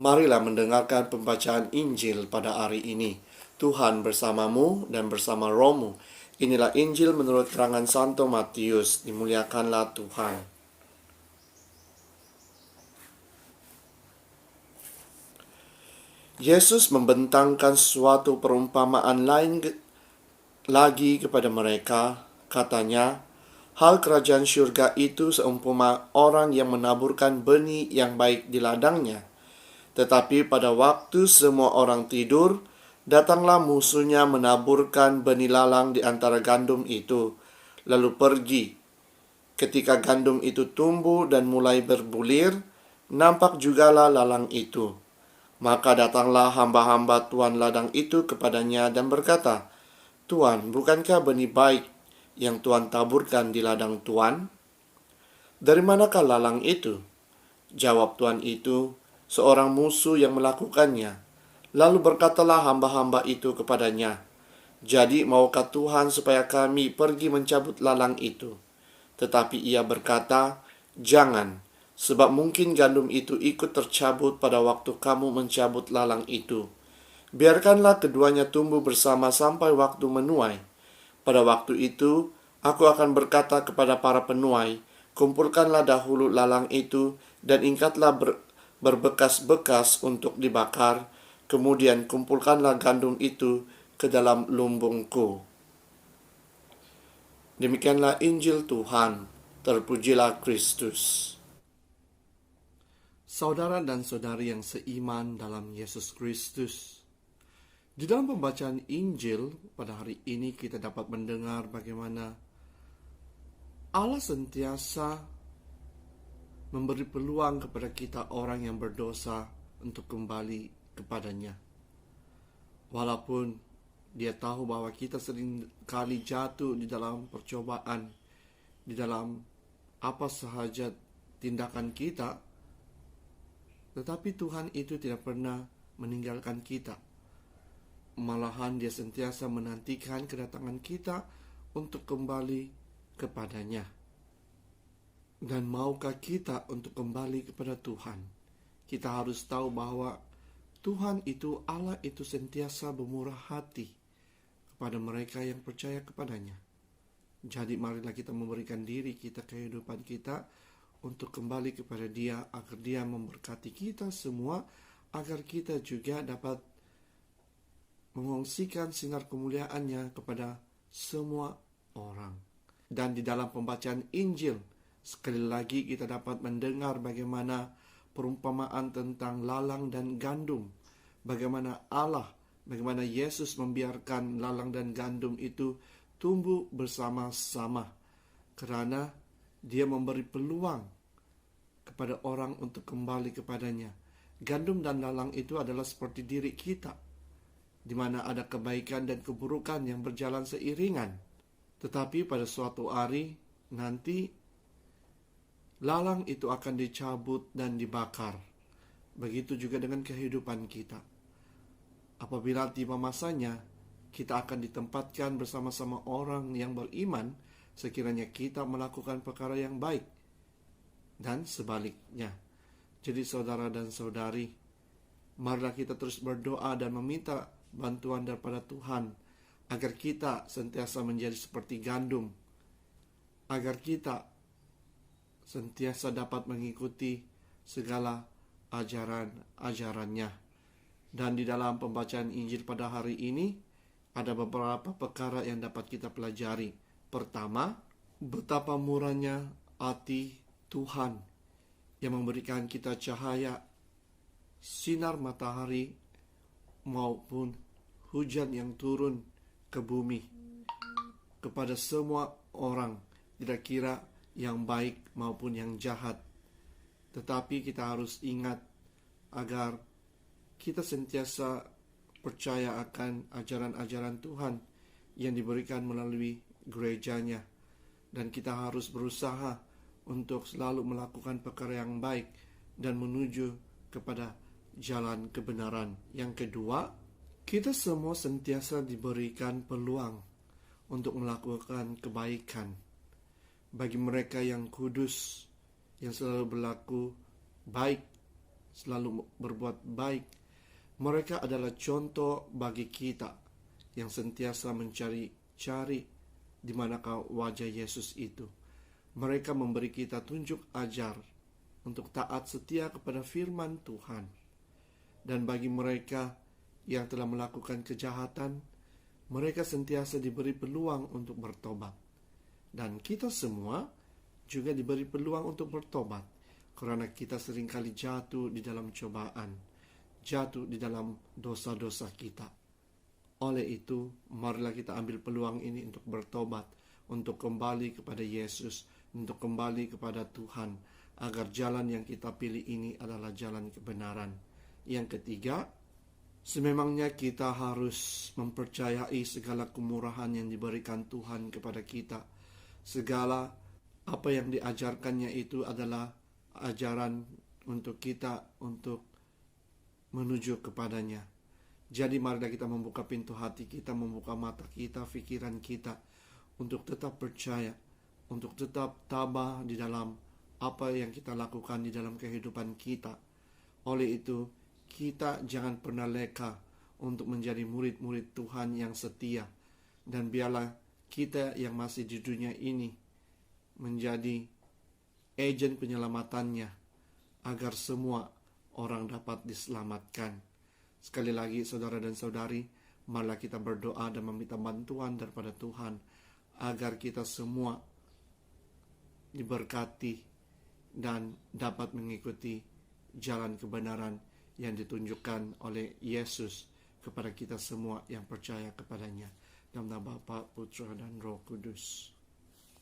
Marilah mendengarkan pembacaan Injil pada hari ini. Tuhan bersamamu dan bersama rohmu. Inilah Injil menurut keterangan Santo Matius. Dimuliakanlah Tuhan. Yesus membentangkan suatu perumpamaan lain lagi kepada mereka. Katanya, hal kerajaan syurga itu seumpama orang yang menaburkan benih yang baik di ladangnya. Tetapi pada waktu semua orang tidur, datanglah musuhnya menaburkan benih lalang di antara gandum itu, lalu pergi. Ketika gandum itu tumbuh dan mulai berbulir, nampak jugalah lalang itu. Maka datanglah hamba-hamba tuan ladang itu kepadanya dan berkata, "Tuan, bukankah benih baik yang Tuan taburkan di ladang Tuan? Dari manakah lalang itu?" Jawab tuan itu, "Seorang musuh yang melakukannya." Lalu berkatalah hamba-hamba itu kepadanya, "Jadi maukah Tuhan supaya kami pergi mencabut lalang itu?" Tetapi ia berkata, "Jangan, sebab mungkin gandum itu ikut tercabut pada waktu kamu mencabut lalang itu. Biarkanlah keduanya tumbuh bersama sampai waktu menuai. Pada waktu itu, aku akan berkata kepada para penuai, kumpulkanlah dahulu lalang itu dan ingkatlah berbekas-bekas untuk dibakar. Kemudian kumpulkanlah gandum itu ke dalam lumbungku." Demikianlah Injil Tuhan. Terpujilah Kristus. Saudara dan saudari yang seiman dalam Yesus Kristus, di dalam pembacaan Injil pada hari ini kita dapat mendengar bagaimana Allah sentiasa memberi peluang kepada kita orang yang berdosa untuk kembali kepadanya. Walaupun Dia tahu bahwa kita sering kali jatuh di dalam percobaan, di dalam apa sahaja tindakan kita, tetapi Tuhan itu tidak pernah meninggalkan kita. Malahan Dia sentiasa menantikan kedatangan kita untuk kembali kepadanya. Dan maukah kita untuk kembali kepada Tuhan? Kita harus tahu bahwa Tuhan itu, Allah itu sentiasa bermurah hati kepada mereka yang percaya kepadanya. Jadi marilah kita memberikan diri kita, kehidupan kita untuk kembali kepada Dia, agar Dia memberkati kita semua, agar kita juga dapat mengungsikan sinar kemuliaan-Nya kepada semua orang. Dan di dalam pembacaan Injil, sekali lagi kita dapat mendengar bagaimana perumpamaan tentang lalang dan gandum. Bagaimana Allah, bagaimana Yesus membiarkan lalang dan gandum itu tumbuh bersama-sama. Karena Dia memberi peluang kepada orang untuk kembali kepadanya. Gandum dan lalang itu adalah seperti diri kita, di mana ada kebaikan dan keburukan yang berjalan seiringan. Tetapi pada suatu hari nanti lalang itu akan dicabut dan dibakar. Begitu juga dengan kehidupan kita. Apabila tiba masanya, kita akan ditempatkan bersama-sama orang yang beriman, sekiranya kita melakukan perkara yang baik, dan sebaliknya. Jadi saudara dan saudari, marilah kita terus berdoa dan meminta bantuan daripada Tuhan, agar kita sentiasa menjadi seperti gandum, agar kita sentiasa dapat mengikuti segala ajaran-ajarannya. Dan di dalam pembacaan Injil pada hari ini, ada beberapa perkara yang dapat kita pelajari. Pertama, betapa murahnya hati Tuhan yang memberikan kita cahaya, sinar matahari maupun hujan yang turun ke bumi kepada semua orang, tidak kira yang baik maupun yang jahat. Tetapi kita harus ingat agar kita sentiasa percaya akan ajaran-ajaran Tuhan yang diberikan melalui gerejanya. Dan kita harus berusaha untuk selalu melakukan perkara yang baik dan menuju kepada jalan kebenaran. Yang kedua, kita semua sentiasa diberikan peluang untuk melakukan kebaikan. Bagi mereka yang kudus, yang selalu berlaku baik selalu berbuat baik. Mereka adalah contoh bagi kita yang sentiasa mencari-cari di manakah wajah Yesus itu. Mereka memberi kita tunjuk ajar untuk taat setia kepada firman Tuhan. Dan bagi mereka yang telah melakukan kejahatan, mereka sentiasa diberi peluang untuk bertobat. Dan kita semua juga diberi peluang untuk bertobat, karena kita seringkali jatuh di dalam cobaan, jatuh di dalam dosa-dosa kita. Oleh itu, marilah kita ambil peluang ini untuk bertobat, untuk kembali kepada Yesus, untuk kembali kepada Tuhan, agar jalan yang kita pilih ini adalah jalan kebenaran. Yang ketiga, sememangnya kita harus mempercayai segala kemurahan yang diberikan Tuhan kepada kita. Segala apa yang diajarkannya itu adalah ajaran untuk kita untuk menuju kepadanya. Jadi marilah kita membuka pintu hati kita, membuka mata kita, pikiran kita, untuk tetap percaya, untuk tetap tabah di dalam apa yang kita lakukan di dalam kehidupan kita. Oleh itu, kita jangan pernah leka untuk menjadi murid-murid Tuhan yang setia. Dan biarlah kita yang masih di dunia ini menjadi agen penyelamatannya, agar semua orang dapat diselamatkan. Sekali lagi, saudara dan saudari, marilah kita berdoa dan meminta bantuan daripada Tuhan, agar kita semua diberkati dan dapat mengikuti jalan kebenaran yang ditunjukkan oleh Yesus kepada kita semua yang percaya kepadanya. Dalam nama Bapa, Putra, dan Roh Kudus.